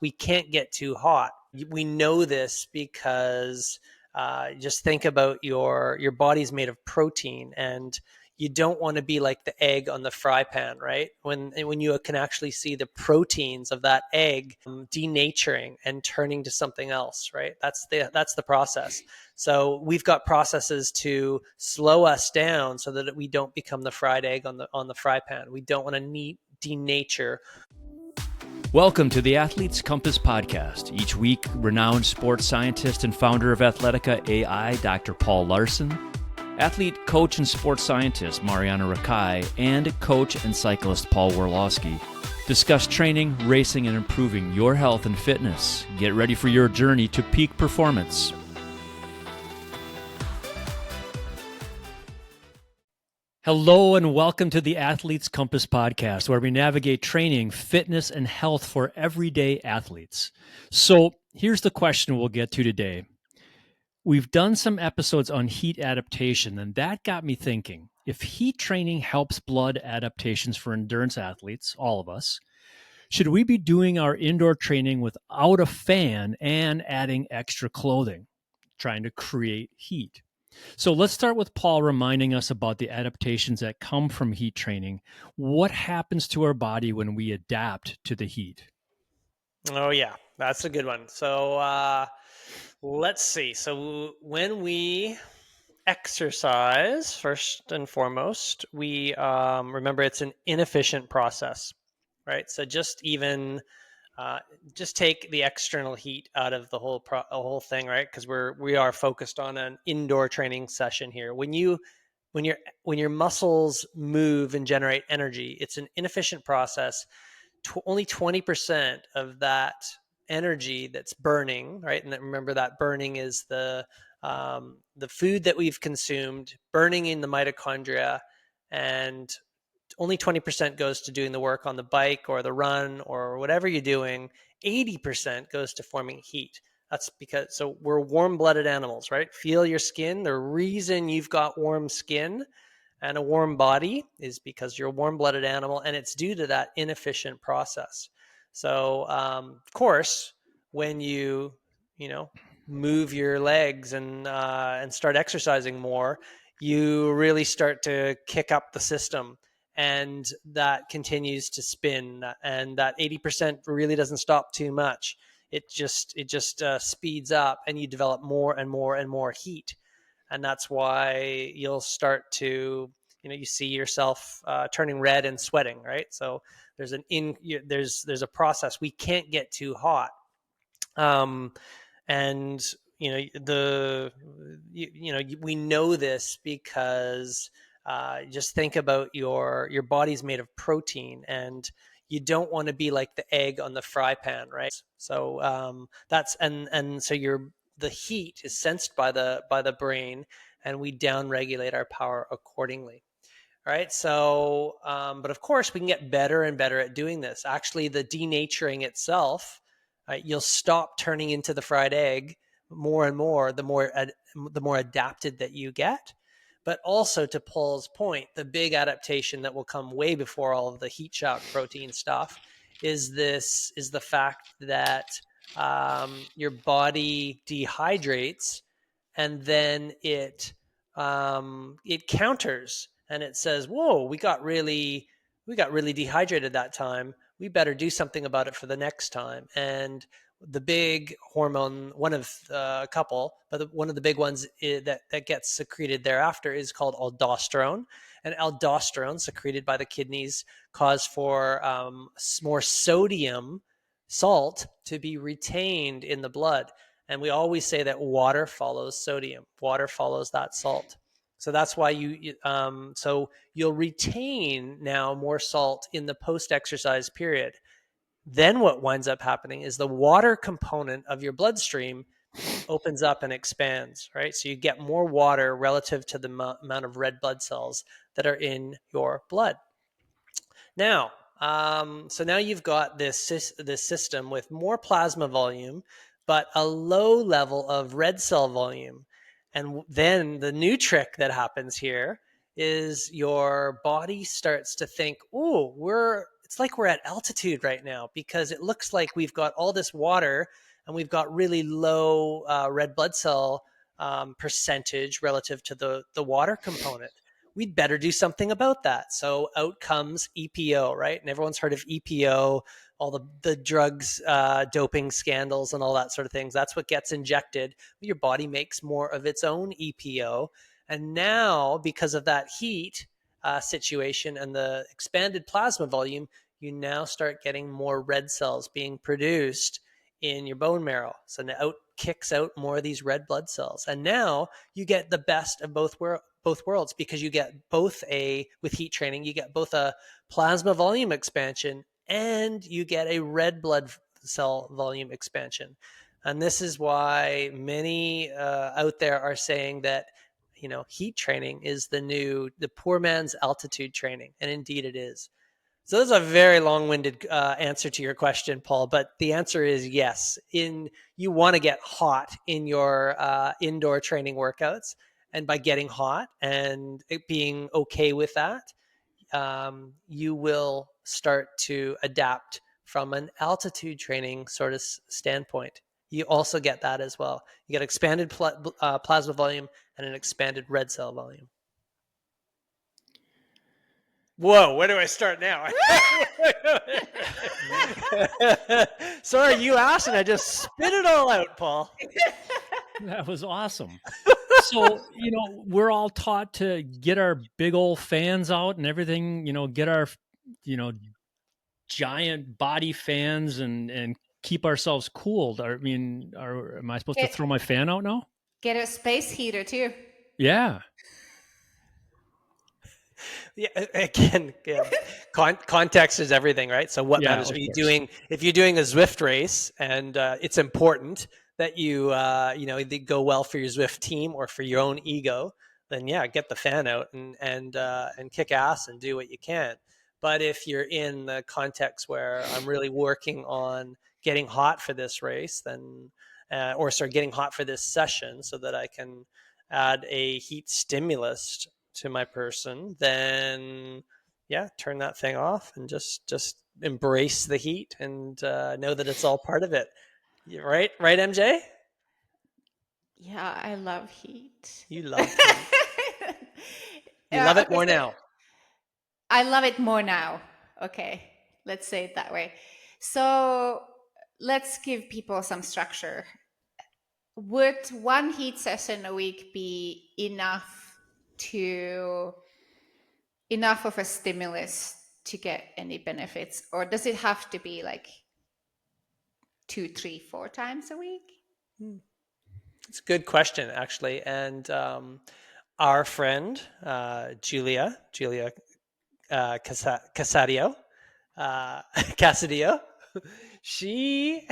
we can't get too hot. We know this because just think about your body's made of protein, and you don't want to be like the egg on the fry pan, right? When you can actually see the proteins of that egg denaturing and turning to something else, right? That's the process. So we've got processes to slow us down so that we don't become the fried egg on the fry pan. We don't want to denature. Welcome to the Athlete's Compass podcast. Each week, renowned sports scientist and founder of Athletica AI, Dr. Paul Larson, athlete, coach, and sports scientist Marjaana Rakai, and coach and cyclist Paul Warloski discuss training, racing, and improving your health and fitness. Get ready for your journey to peak performance. Hello and welcome to the Athlete's Compass podcast, where we navigate training, fitness, and health for everyday athletes. So here's the question we'll get to today. We've done some episodes on heat adaptation, and that got me thinking, if heat training helps blood adaptations for endurance athletes, all of us, should we be doing our indoor training without a fan and adding extra clothing, trying to create heat? So let's start with Paul reminding us about the adaptations that come from heat training. What happens to our body when we adapt to the heat? Oh yeah, that's a good one. So let's see. So when we exercise, first and foremost, we remember it's an inefficient process, right? So just take the external heat out of the whole thing, right? Because we are focused on an indoor training session here. When your muscles move and generate energy, it's an inefficient process. Only 20% of that energy that's burning, right? And remember that burning is the food that we've consumed, burning in the mitochondria, and only 20% goes to doing the work on the bike or the run or whatever you're doing. 80% goes to forming heat. That's because, so we're warm-blooded animals, right? Feel your skin. The reason you've got warm skin and a warm body is because you're a warm-blooded animal, and it's due to that inefficient process. So, of course, when you move your legs and start exercising more, you really start to kick up the system, and that continues to spin, and that 80% really doesn't stop too much. It just speeds up, and you develop more and more and more heat, and that's why you'll start to you see yourself turning red and sweating, right? So there's a process. We can't get too hot, and we know this because just think about your body's made of protein, and you don't want to be like the egg on the fry pan, right? So the heat is sensed by the brain, and we downregulate our power accordingly. All right. So, but of course, we can get better and better at doing this. Actually, the denaturing itself, you'll stop turning into the fried egg more and more the more adapted that you get. But also, to Paul's point, the big adaptation that will come way before all of the heat shock protein stuff is the fact that your body dehydrates, and then it counters, and it says, "Whoa, we got really dehydrated that time. We better do something about it for the next time." And the big hormone, one of a couple, but one of the big ones that gets secreted thereafter is called aldosterone. And aldosterone, secreted by the kidneys, cause for more salt to be retained in the blood. And we always say that water follows sodium. Water follows that salt. So that's why you'll retain now more salt in the post-exercise period. Then what winds up happening is the water component of your bloodstream opens up and expands, right? So you get more water relative to the amount of red blood cells that are in your blood. Now, so now you've got this system with more plasma volume, but a low level of red cell volume. And then the new trick that happens here is your body starts to think, "Oh, it's like we're at altitude right now, because it looks like we've got all this water and we've got really low red blood cell percentage relative to the water component. We'd better do something about that. So out comes EPO, right? And everyone's heard of EPO, all the drugs, doping scandals, and all that sort of things. That's what gets injected. Your body makes more of its own EPO, and now because of that heat situation and the expanded plasma volume, you now start getting more red cells being produced in your bone marrow. So now out kicks out more of these red blood cells, and now you get the best of both worlds, because you get both with heat training, you get both a plasma volume expansion and you get a red blood cell volume expansion. And this is why many out there are saying that heat training is the poor man's altitude training, and indeed it is. So this is a very long-winded answer to your question, Paul, but the answer is yes. You want to get hot in your indoor training workouts, and by getting hot and it being okay with that, you will start to adapt from an altitude training sort of standpoint. You also get that as well. You get expanded plasma volume and an expanded red cell volume. Whoa, where do I start now? Sorry, you asked and I just spit it all out, Paul. That was awesome. So, we're all taught to get our big old fans out and everything, get our, you know, giant body fans and keep ourselves cooled. Am I supposed to throw my fan out now? Get a space heater too. Yeah. Yeah, again, context is everything, right? So what matters? Of Are you course. doing, if you're doing a Zwift race, and it's important that you either go well for your Zwift team or for your own ego, then yeah, get the fan out and kick ass and do what you can. But if you're in the context where I'm really working on getting hot for this race, then getting hot for this session, so that I can add a heat stimulus to my person, then yeah, turn that thing off and just embrace the heat and know that it's all part of it. Right, MJ? Yeah, I love heat. You love heat. You love it Okay, more so now. I love it more now. Okay, let's say it that way. So let's give people some structure. Would one heat session a week be enough of a stimulus to get any benefits, or does it have to be like 2, 3, 4 times a week? It's a good question, actually. And our friend Julia Casadio, Casadio, she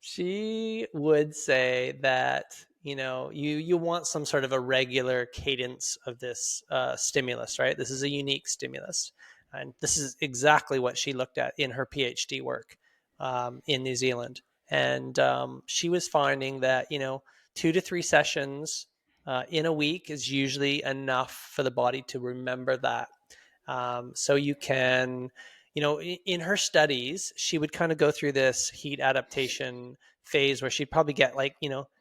she would say that you want some sort of a regular cadence of this stimulus, right? This is a unique stimulus, and this is exactly what she looked at in her PhD work in New Zealand. And she was finding that 2 to 3 sessions in a week is usually enough for the body to remember that. So you can, in her studies, she would kind of go through this heat adaptation phase where she'd probably get like,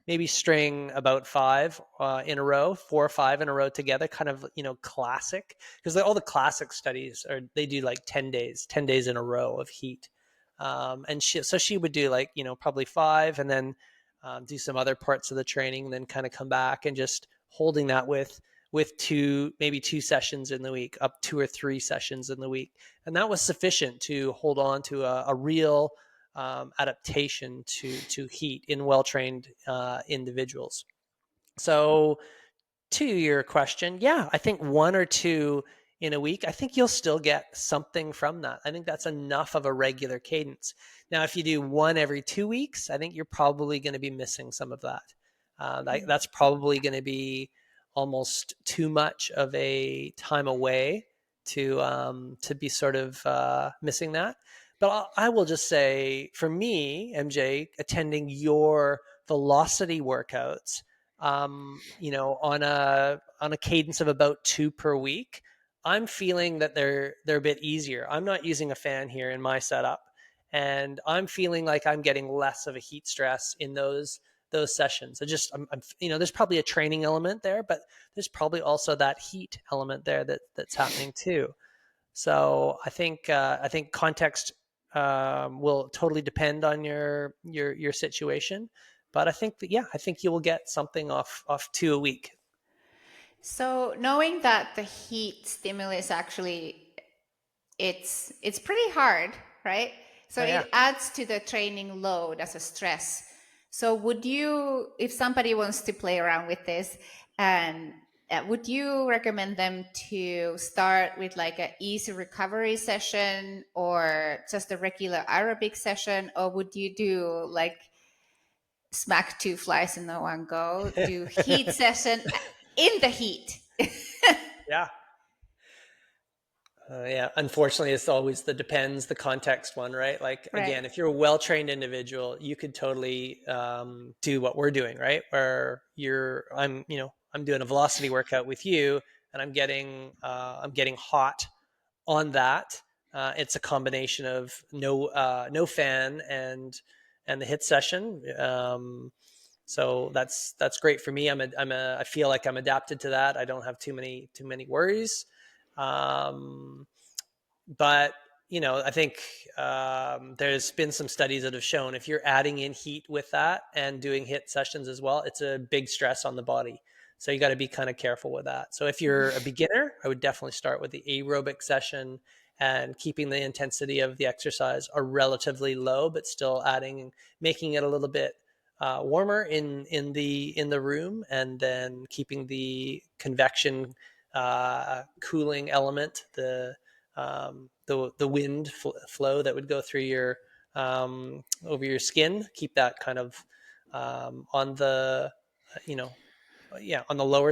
maybe string about 5 in a row, 4 or 5 in a row together, kind of, classic, because all the classic studies they do like 10 days in a row of heat. And she would do like, probably 5, and then do some other parts of the training, and then kind of come back and just holding that with maybe 2 sessions in the week, up 2 or 3 sessions in the week. And that was sufficient to hold on to a real adaptation to heat in well-trained individuals. So to your question, yeah, I think 1 or 2 in a week, I think you'll still get something from that. I think that's enough of a regular cadence. Now, if you do 1 every 2 weeks, I think you're probably going to be missing some of that. That's probably going to be almost too much of a time away to be sort of missing that. But I will just say, for me, MJ, attending your velocity workouts, on a cadence of about 2 per week, I'm feeling that they're a bit easier. I'm not using a fan here in my setup, and I'm feeling like I'm getting less of a heat stress in those sessions. I'm there's probably a training element there, but there's probably also that heat element there that's happening too. So I think context will totally depend on your situation, but I think that, yeah, I think you will get something off 2 a week. So knowing that the heat stimulus actually it's pretty hard, right? So Oh yeah. it adds to the training load as a stress. So would you, if somebody wants to play around with this, and would you recommend them to start with like an easy recovery session or just a regular aerobic session, or would you do like smack two flies in the one go, do heat session in the heat? Yeah. Yeah, unfortunately, it's always the context one, right? Like, Right. again, if you're a well-trained individual, you could totally do what we're doing, right? Where I'm doing a velocity workout with you, and I'm getting hot on that. It's a combination of no fan and the hit session. So that's great for me. I feel like I'm adapted to that. I don't have too many worries. Um, but I think there's been some studies that have shown if you're adding in heat with that and doing hit sessions as well, it's a big stress on the body. So you got to be kind of careful with that. So if you're a beginner, I would definitely start with the aerobic session and keeping the intensity of the exercise are relatively low, but still making it a little bit warmer in the room, and then keeping the convection cooling element, the wind flow that would go through your over your skin. Keep that kind of on the you know yeah on the lower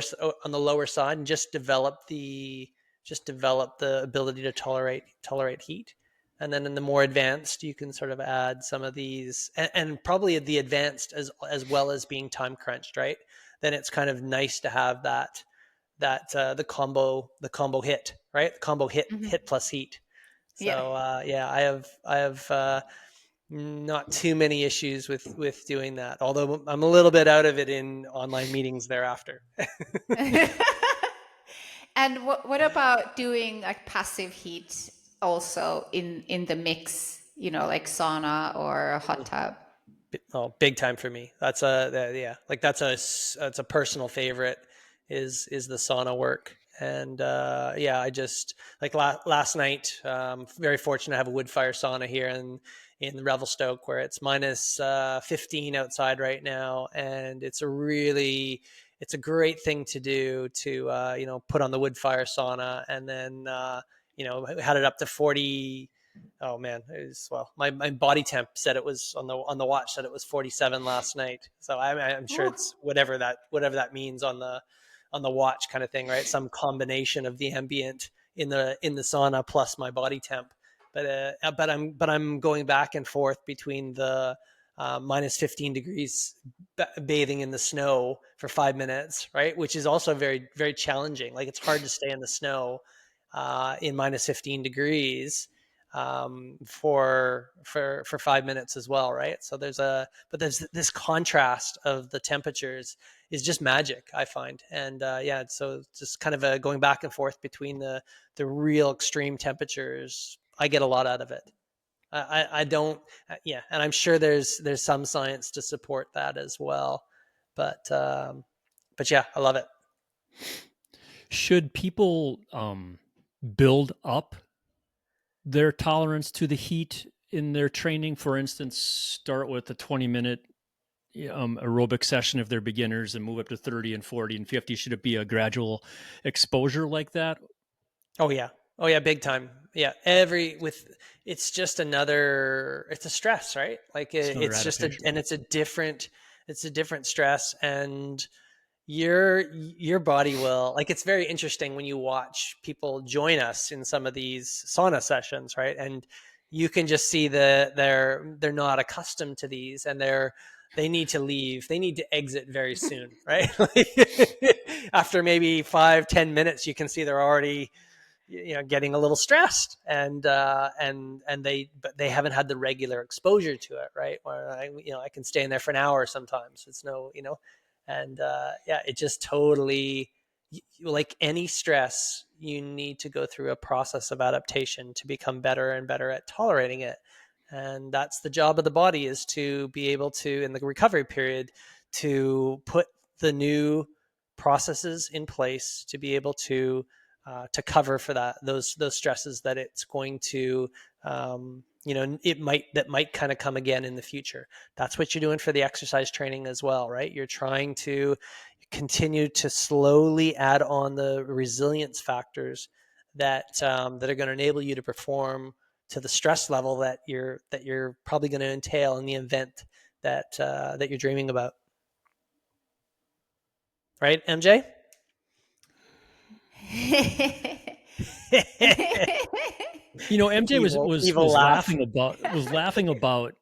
side, and just develop the ability to tolerate heat. And then in the more advanced, you can sort of add some of these, and probably the advanced as well as being time crunched, right? Then it's kind of nice to have that the combo hit, right? The combo Mhm. hit plus heat. Yeah. So yeah, I have not too many issues with doing that. Although I'm a little bit out of it in online meetings thereafter. And what about doing like passive heat also in the mix, like sauna or a hot tub? Oh, big time for me. Yeah, like that's a personal favorite is the sauna work. And yeah, I just like last night, very fortunate to have a wood fire sauna here in Revelstoke, where it's minus 15 outside right now, and it's a great thing to do to put on the wood fire sauna, and then had it up to 40. Oh man, it was, well, my body temp said it was on the watch, said it was 47 last night. So I'm sure Ooh. it's whatever that means on the watch kind of thing, right? Some combination of the ambient in the sauna plus my body temp. But I'm going back and forth between the minus 15 degrees bathing in the snow for 5 minutes, right? Which is also very, very challenging. Like, it's hard to stay in the snow in minus 15 degrees for 5 minutes as well, right? So there's this contrast of the temperatures is just magic, I find. And yeah, so just kind of going back and forth between the real extreme temperatures. I get a lot out of it. I don't, yeah, and I'm sure there's some science to support that as well, but yeah, I love it. Should people build up their tolerance to the heat in their training? For instance, start with a 20-minute aerobic session if they're beginners and move up to 30 and 40 and 50. Should it be a gradual exposure like that? Oh yeah. Oh yeah, big time. Yeah. Every with It's just it's a stress, right? Like It's another it's just adaptation. and it's a different stress, and your body will, like, it's very interesting when you watch people join us in some of these sauna sessions, right? And you can just see they're not accustomed to these, and they need to leave. They need to exit very soon, right? After maybe 5-10 minutes, you can see they're already getting a little stressed, and they haven't had the regular exposure to it, right? Where I can stay in there for an hour sometimes. It's no, and it just totally, like any stress, you need to go through a process of adaptation to become better and better at tolerating it. And that's the job of the body, is to be able to, in the recovery period, to put the new processes in place to be able to cover for those stresses that it's going to, that might kind of come again in the future. That's what you're doing for the exercise training as well, right? You're trying to continue to slowly add on the resilience factors that are going to enable you to perform to the stress level that you're probably going to entail in the event that you're dreaming about, right, MJ? MJ was evil was evil was laugh. laughing about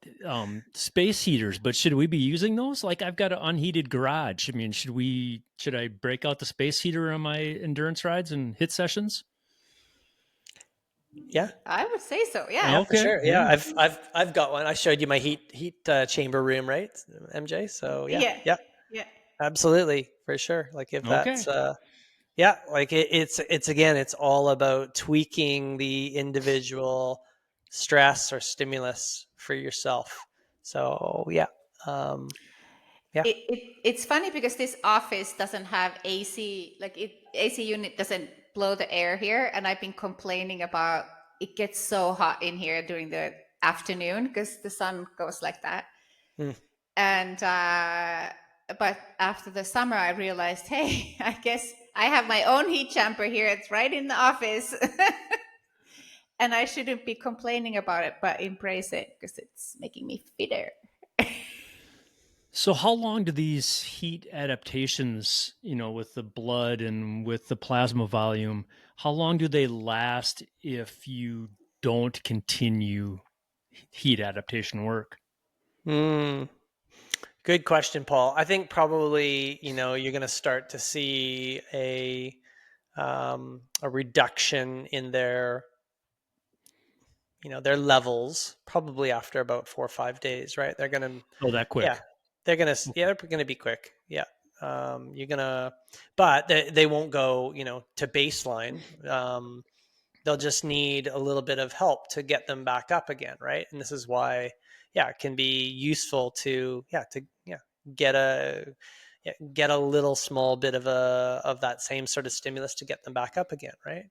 space heaters, but should we be using those? Like, I've got an unheated garage. I mean, should I break out the space heater on my endurance rides and hit sessions? Yeah. I would say so. Yeah. Yeah, for Okay, sure. yeah. Yeah, I've got one. I showed you my heat chamber room, right, MJ? So yeah, Yeah. yeah, Yeah. absolutely, for sure. Like if Okay. that's yeah, like it's again, it's all about tweaking the individual stress or stimulus for yourself. So yeah, um, yeah. It's funny because this office doesn't have AC, like AC unit doesn't blow the air here, and I've been complaining about it gets so hot in here during the afternoon because the sun goes like that. Mm. And but after the summer, I realized, hey, I guess I have my own heat chamber here. It's right in the office. And I shouldn't be complaining about it, but embrace it because it's making me fitter. So how long do these heat adaptations, with the blood and with the plasma volume, how long do they last if you don't continue heat adaptation work? Mm. Good question, Paul. I think probably you're going to start to see a reduction in their levels probably after about 4 or 5 days, right? They're gonna, Oh, that yeah, quick. they're gonna be quick. Yeah, you're gonna, but they won't go, to baseline. They'll just need a little bit of help to get them back up again, right? And this is why, yeah, it can be useful to, get a get a little small bit of that same sort of stimulus to get them back up again, right?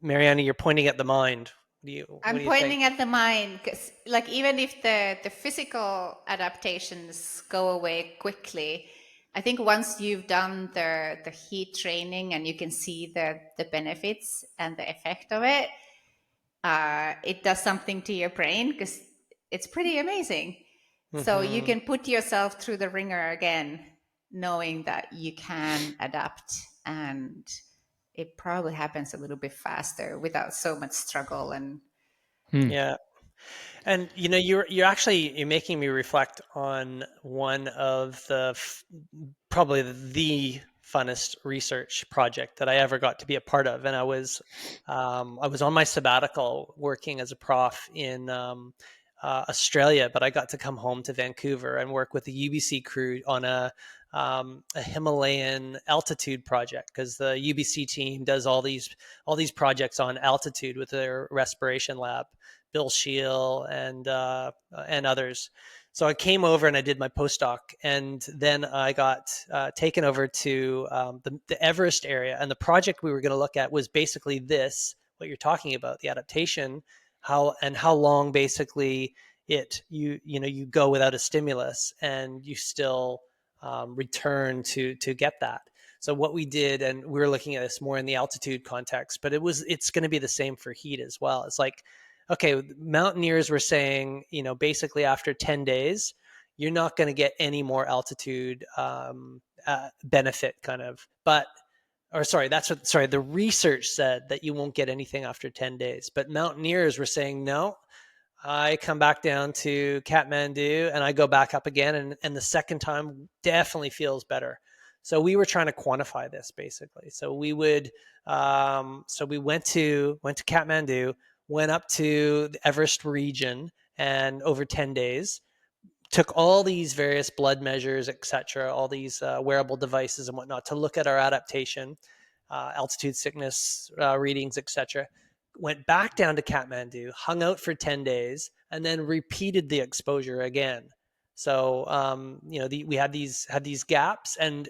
Marjaana, you're pointing at the mind. What I'm do you think? pointing at the mind because, like, even if the physical adaptations go away quickly, I think once you've done the heat training and you can see the benefits and the effect of it, it does something to your brain because it's pretty amazing. So you Mm-hmm. can put yourself through the ringer again, knowing that you can adapt, and it probably happens a little bit faster without so much struggle and Hmm. Yeah. And you're making me reflect on one of probably the funnest research project that I ever got to be a part of, and I was on my sabbatical working as a prof in Australia, but I got to come home to Vancouver and work with the UBC crew on a Himalayan altitude project, because the UBC team does all these projects on altitude with their respiration lab. Bill Scheel and others. So I came over and I did my postdoc, and then I got taken over to the Everest area. And the project we were going to look at was basically what you're talking about, the adaptation, how long basically you go without a stimulus and you still return to get that. So what we did, and we were looking at this more in the altitude context, but it's going to be the same for heat as well. It's like, okay, mountaineers were saying, basically after 10 days, you're not going to get any more altitude benefit, kind of. The research said that you won't get anything after 10 days. But mountaineers were saying, no, I come back down to Kathmandu and I go back up again. And the second time definitely feels better. So we were trying to quantify this basically. So we would, so we went to Kathmandu, went up to the Everest region, and over 10 days, took all these various blood measures, etc., all these wearable devices and whatnot to look at our adaptation, altitude sickness readings, etc. Went back down to Kathmandu, hung out for 10 days, and then repeated the exposure again. So we had these gaps, and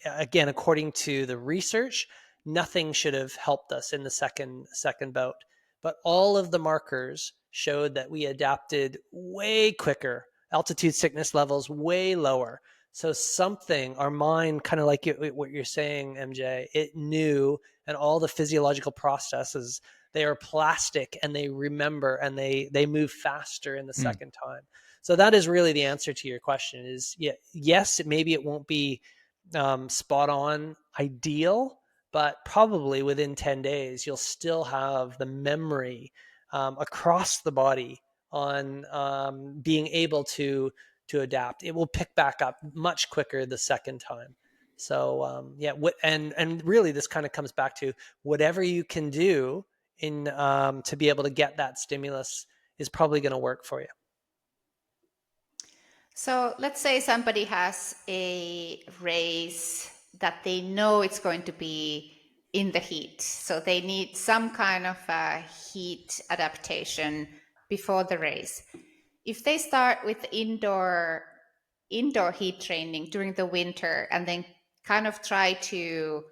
again, according to the research, nothing should have helped us in the second bout. But all of the markers showed that we adapted way quicker, altitude sickness levels way lower. So something, our mind, kind of like what you're saying, MJ, it knew, and all the physiological processes, they are plastic and they remember and they move faster in the second time. So that is really the answer to your question is, yes, maybe it won't be spot on ideal, but probably within 10 days, you'll still have the memory across the body on being able to adapt. It will pick back up much quicker the second time. So and really, this kind of comes back to whatever you can do in to be able to get that stimulus is probably going to work for you. So let's say somebody has a race that they know it's going to be in the heat. So they need some kind of a heat adaptation before the race. If they start with indoor heat training during the winter and then kind of try to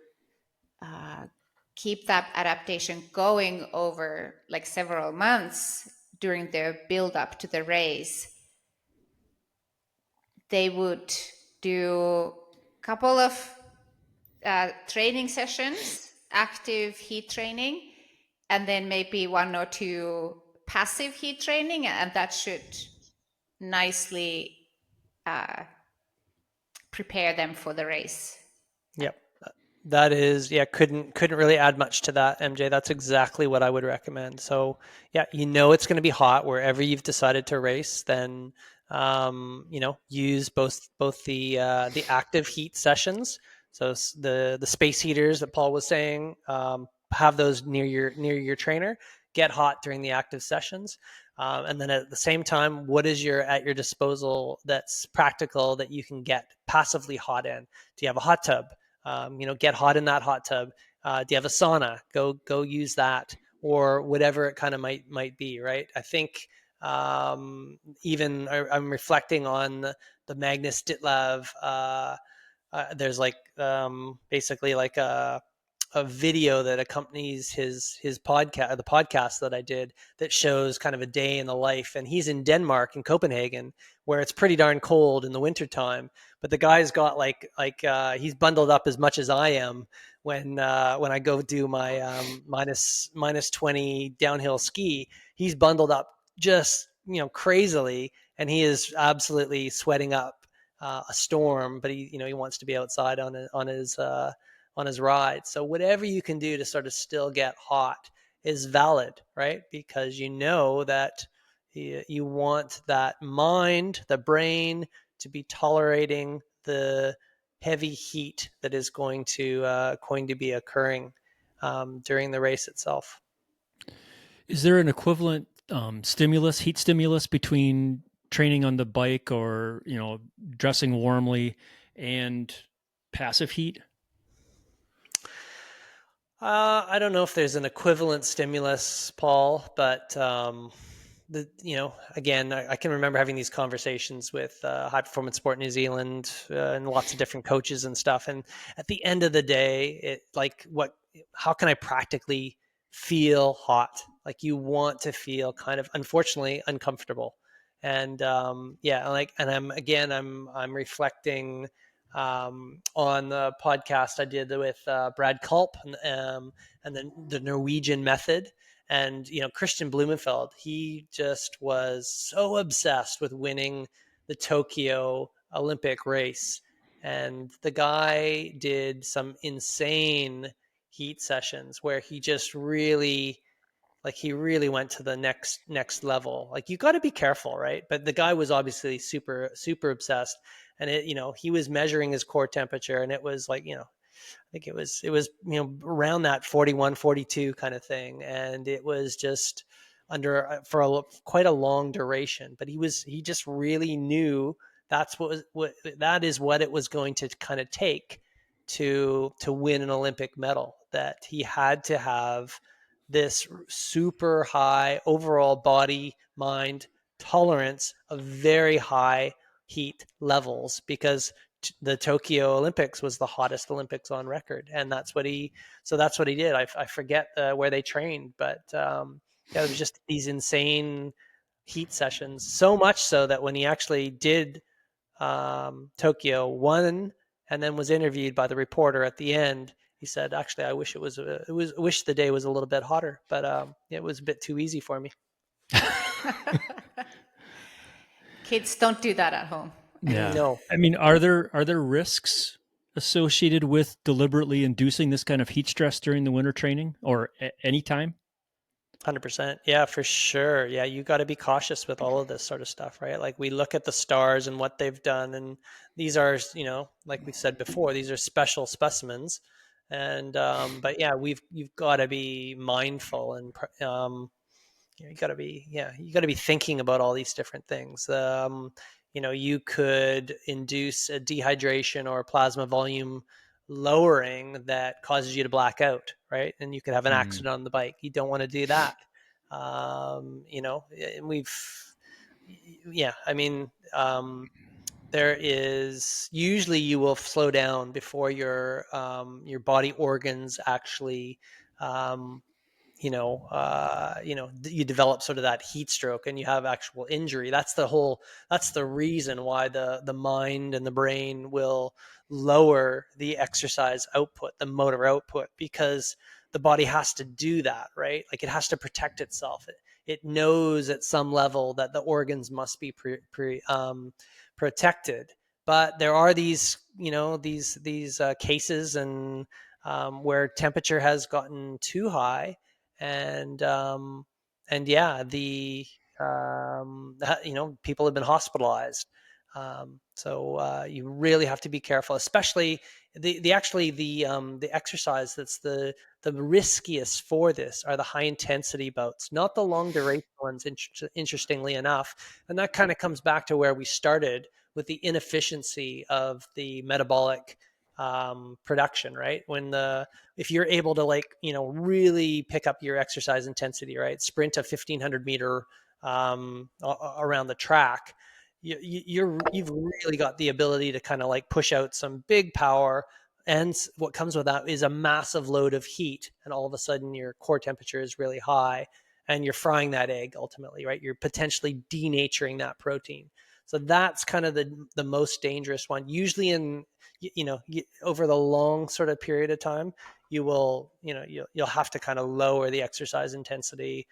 keep that adaptation going over like several months during the build up to the race, they would do a couple of training sessions, active heat training, and then maybe one or two passive heat training, and that should nicely prepare them for the race. Yep. That is, couldn't really add much to that, MJ. That's exactly what I would recommend. So it's going to be hot wherever you've decided to race. Then use both the active heat sessions. So the space heaters that Paul was saying, have those near your trainer. Get hot during the active sessions, and then at the same time, what is at your disposal that's practical that you can get passively hot in? Do you have a hot tub? Get hot in that hot tub. Do you have a sauna? Go use that, or whatever it kind of might be, right? I think even I'm reflecting on the Magnus Ditlev. There's like basically like a video that accompanies his podcast, the podcast that I did, that shows kind of a day in the life. And he's in Denmark, in Copenhagen, where it's pretty darn cold in the wintertime. But the guy's got he's bundled up as much as I am when I go do my minus 20 downhill ski. He's bundled up just crazily, and he is absolutely sweating up a storm. But he wants to be outside on his ride. So whatever you can do to sort of still get hot is valid, right? Because you know that you want that mind, the brain, to be tolerating the heavy heat that is going to be occurring during the race itself. Is there an equivalent heat stimulus between training on the bike or dressing warmly and passive heat? I don't know if there's an equivalent stimulus, Paul, but again, I can remember having these conversations with High Performance Sport New Zealand and lots of different coaches and stuff. And at the end of the day, how can I practically feel hot? Like, you want to feel kind of, unfortunately, uncomfortable. And I'm reflecting on the podcast I did with Brad Culp and then the Norwegian method. And Christian Blumenfeld, he just was so obsessed with winning the Tokyo Olympic race, and the guy did some insane heat sessions where he just really Like he really went to the next level. Like you got to be careful, right? But the guy was obviously super obsessed, and he was measuring his core temperature, and it was like, I think it was around that 41, 42 kind of thing, and it was just under for quite a long duration. But he just really knew that's what that is what it was going to kind of take to win an Olympic medal. That he had to have this super high overall body mind tolerance of very high heat levels, because the Tokyo Olympics was the hottest Olympics on record, and that's what he did. I forget where they trained, but yeah, it was just these insane heat sessions. So much so that when he actually did Tokyo, won, and then was interviewed by the reporter at the end, he said, "Actually, I wish I wish the day was a little bit hotter, but it was a bit too easy for me." Kids, don't do that at home. Yeah. No. I mean, are there risks associated with deliberately inducing this kind of heat stress during the winter training or any time? 100%. Yeah, for sure. Yeah, you got to be cautious with all of this sort of stuff, right? Like we look at the stars and what they've done, and these are, like we said before, these are special specimens, and but yeah, you've got to be mindful, and you got to be thinking about all these different things. You could induce a dehydration or plasma volume lowering that causes you to black out, right? And you could have an accident on the bike. You don't want to do that. And I mean, there is usually you will slow down before your body organs actually um, you develop sort of that heat stroke and you have actual injury. That's the reason why the mind and the brain will lower the exercise output, the motor output, because the body has to do that, right? Like it has to protect itself. It knows at some level that the organs must be protected. But there are these cases and where temperature has gotten too high, and yeah, people have been hospitalized. So you really have to be careful, especially the exercise that's the riskiest for this are the high intensity bouts, not the long duration ones. Interestingly enough, and that kind of comes back to where we started with the inefficiency of the metabolic production, right? If you're able to really pick up your exercise intensity, right? Sprint a 1500-meter around the track, you've really got the ability to kind of like push out some big power, and what comes with that is a massive load of heat, and all of a sudden your core temperature is really high, and you're frying that egg ultimately, right? You're potentially denaturing that protein. So that's kind of the most dangerous one. Usually over the long sort of period of time, you'll have to kind of lower the exercise intensity.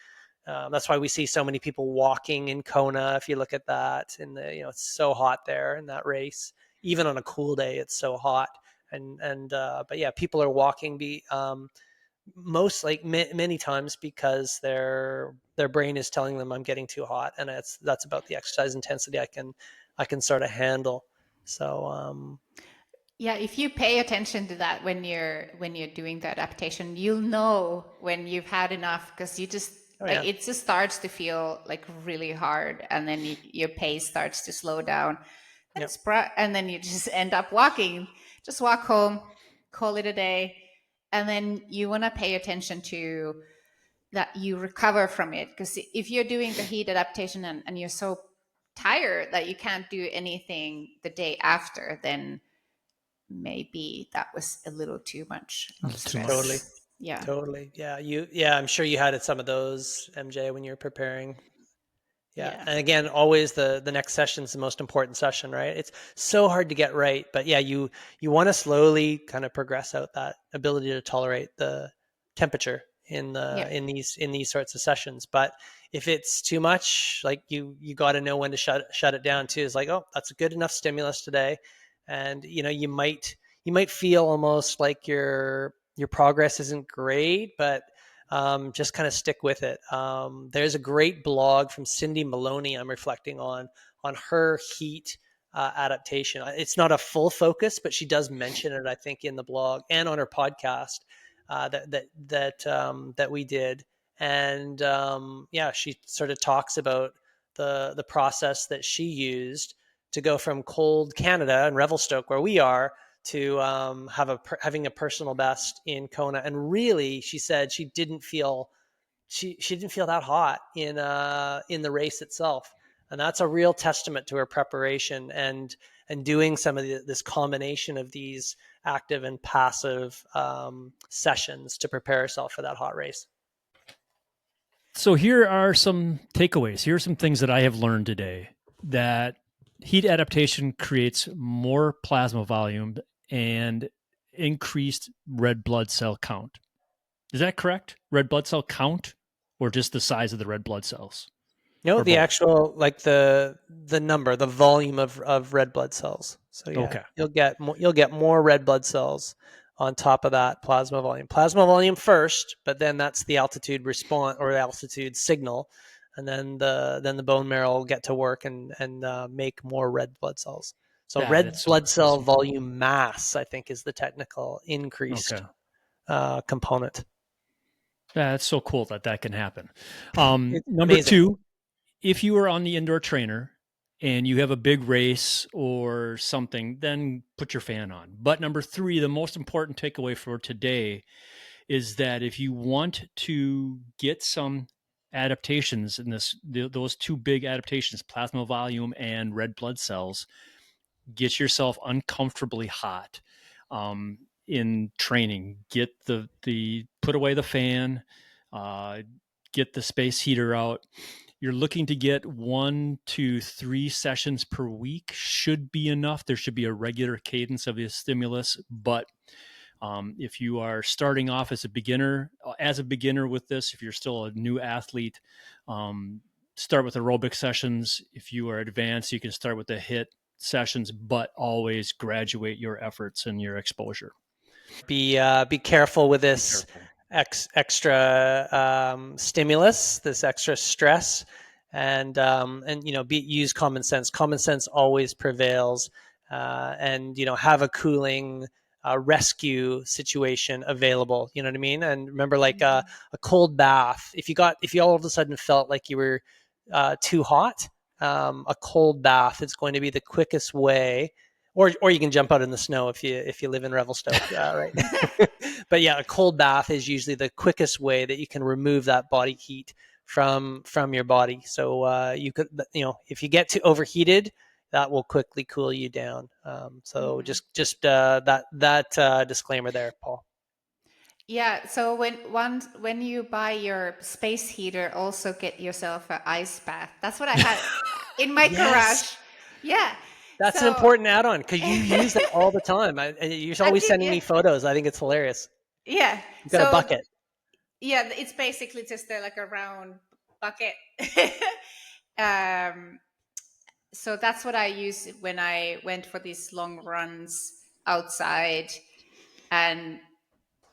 That's why we see so many people walking in Kona. If you look at that, it's so hot there in that race. Even on a cool day, it's so hot. But yeah, people are walking many times because their brain is telling them I'm getting too hot, and that's about the exercise intensity I can sort of handle. So Yeah, if you pay attention to that when you're doing the adaptation, you'll know when you've had enough, because you just oh like yeah, it just starts to feel like really hard, and then your pace starts to slow down, yep. and then you just end up walking. Just walk home, call it a day, and then you want to pay attention to that you recover from it, because if you're doing the heat adaptation and you're so tired that you can't do anything the day after, then maybe that was a little too much A little too Totally. much. stress. Yeah. Totally. Yeah. I'm sure you had some of those, MJ, when you were preparing. Yeah. Yeah. And again, always the next session is the most important session, right? It's so hard to get right, but yeah, you want to slowly kind of progress out that ability to tolerate the temperature Yeah. in these sorts of sessions. But if it's too much, like you got to know when to shut it down too. It's like, oh, that's a good enough stimulus today, and you might feel almost like your progress isn't great, but just kind of stick with it. There's a great blog from Cindy Maloney I'm reflecting on her heat adaptation. It's not a full focus, but she does mention it, I think, in the blog and on her podcast that we did. And yeah, she sort of talks about the process that she used to go from cold Canada and Revelstoke, where we are, to having a personal best in Kona. And really, she said she didn't feel that hot in the race itself, and that's a real testament to her preparation and doing some of this combination of these active and passive sessions to prepare herself for that hot race. So here are some takeaways. Here are some things that I have learned today: that heat adaptation creates more plasma volume and increased red blood cell count. Is that correct? Red blood cell count, or just the size of the red blood cells? No, Or the both? actual, like the number, the volume of red blood cells. So yeah, Okay. you'll get more red blood cells on top of that plasma volume. Plasma volume first, but then that's the altitude response or altitude signal, and then the bone marrow will get to work and make more red blood cells. So Yeah, red that's blood cell awesome. volume mass, I think, is the technical Okay. increased component. Yeah, that's so cool that that can happen. It's Number amazing. two, if you are on the indoor trainer and you have a big race or something, then put your fan on. But number three, the most important takeaway for today is that if you want to get some adaptations in those two big adaptations, plasma volume and red blood cells, get yourself uncomfortably hot in training. Get the put away the fan, uh, get the space heater out. You're looking to get 1 to 3 sessions per week should be enough. There should be a regular cadence of the stimulus, but if you are starting off as a beginner with this, if you're still a new athlete, start with aerobic sessions. If you are advanced, you can start with the HIIT sessions, but always graduate your efforts and your exposure. Be careful with Be this careful. extra stimulus, this extra stress, and use common sense. Common sense always prevails, and have a cooling rescue situation available. You know what I mean? And remember, like a cold bath. If you all of a sudden felt like you were too hot, a cold bath is going to be the quickest way, or you can jump out in the snow if you live in Revelstoke, right? But yeah, a cold bath is usually the quickest way that you can remove that body heat from your body. So you could, if you get too overheated, that will quickly cool you down. So Mhm. just that disclaimer there, Paul. Yeah, so when you buy your space heater, also get yourself an ice bath. That's what I had in my Yes, garage. Yeah. that's an So important add-on because you use that all the time. You're I always did, sending yeah. me photos. I think it's hilarious. Yeah. You've got a So bucket. yeah, it's basically just like a round bucket. um so that's what I use when I went for these long runs outside, and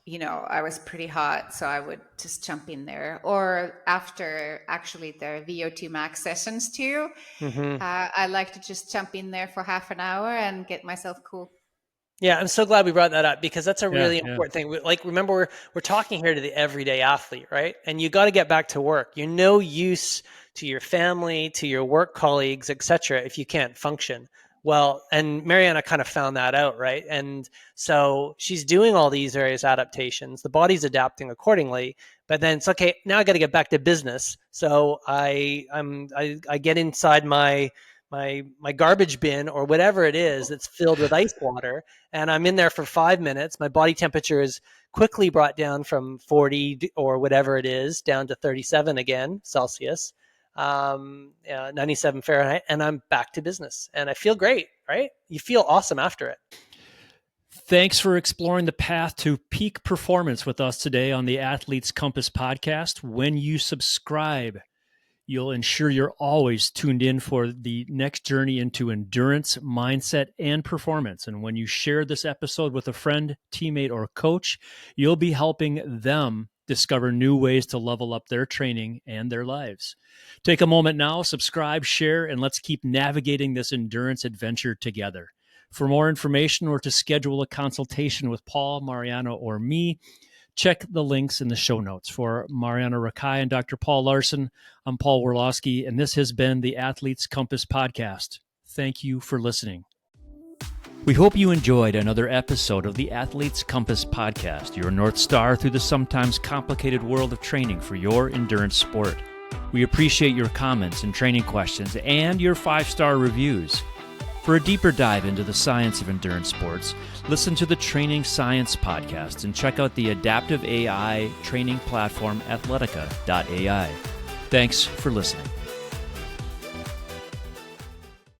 I was pretty hot, so I would just jump in there. Or after actually the VO2 max sessions too, Hmm. I like to just jump in there for half an hour and get myself cool. Yeah, I'm so glad we brought that up because that's a Yeah, really yeah. important thing. Like, remember, we're talking here to the everyday athlete, right? And you got to get back to work. You're no use to your family, to your work colleagues, etc., if you can't function well. And Marjaana kind of found that out, right? And so she's doing all these various adaptations. The body's adapting accordingly, but then it's okay. Now I got to get back to business. So I get inside my garbage bin or whatever it is that's filled with ice water, and I'm in there for 5 minutes. My body temperature is quickly brought down from 40 or whatever it is down to 37 again Celsius, 97 Fahrenheit, and I'm back to business. And I feel great, right? You feel awesome after it. Thanks for exploring the path to peak performance with us today on the Athlete's Compass podcast. When you subscribe, You'll ensure you're always tuned in for the next journey into endurance, mindset, and performance. And when you share this episode with a friend, teammate, or coach, you'll be helping them discover new ways to level up their training and their lives. Take a moment now, subscribe, share, and let's keep navigating this endurance adventure together. For more information or to schedule a consultation with Paul, Marjaana, or me, check the links in the show notes. For Marjaana Rakai and Dr. Paul Laursen, I'm Paul Warloski, and this has been the Athletes Compass podcast. Thank you for listening. We hope you enjoyed another episode of the Athletes Compass podcast, your North Star through the sometimes complicated world of training for your endurance sport. We appreciate your comments and training questions and your 5-star reviews. For a deeper dive into the science of endurance sports, listen to the Training Science podcast and check out the adaptive AI training platform Athletica.ai. Thanks for listening.